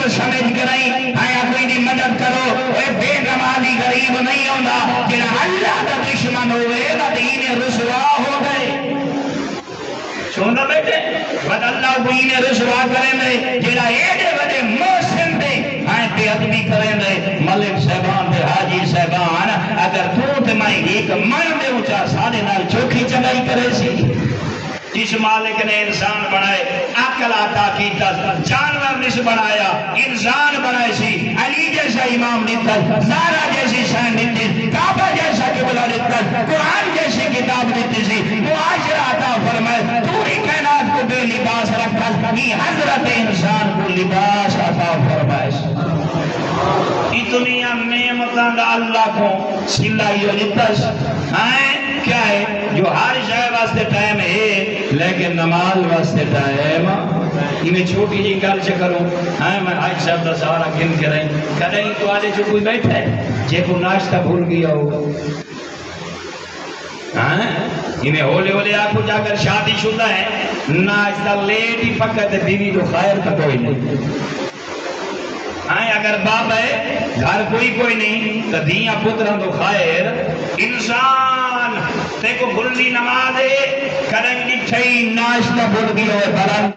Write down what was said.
غریب سمجھ کریں آیا کوئی دی مدد کرو اے بے نمازی غریب نہیں ہونا جنہ اللہ کا دشمن ہوئے گا دین رسوا ہو گئے سونا بیٹے بد اللہ کو انہیں رسوا کریں دے جنہ ایڈے بڑے محسن دے آئیں بے ادبی کریں دے ملک صاحبان دے حاجی صاحبان اگر تو تے میں ایک من دے اچھا سارے نال چوکھی چڑھائی کرے سی جس مالک نے انسان بنائے عقل عطا کیتا جانور نس بنایا انسان بنائے سی علی جیسا امام دیتا زارا جیسی شان دیتی کعبہ جیسا قبلہ دیتا قرآن جیسی کتاب دیتی سی معاشرہ عطا فرمائے پوری کائنات کو بے لباس رکھا یہ حضرت انسان کو لباس عطا فرمائے اتنی نعمتاں دا اللہ کو سلائی ہو جتس ہیں کیا ہے جو ہر شے واسطے ٹائم ہے لیکن نماز واسطے ٹائم انہیں چھوٹی جی گل سے کروں ہاں میں حاج صاحب دا سارا گن کے رہی کدیں تو آدھے جو کوئی بیٹھا ہے جے کو ناشتہ بھول گیا ہوگا ہاں انہیں ہولے ہولے آپ کو جا کر شادی شدہ ہے ناشتہ لیٹ ہی پکا تے بیوی تو خیر کا کوئی نہیں ہاں اگر باپ ہے گھر کوئی نہیں تو دیاں پتران تو خیر انسان تے کو بھلی نماز ہے کرنگی چھئی ناشتہ بھول گئی ہوئے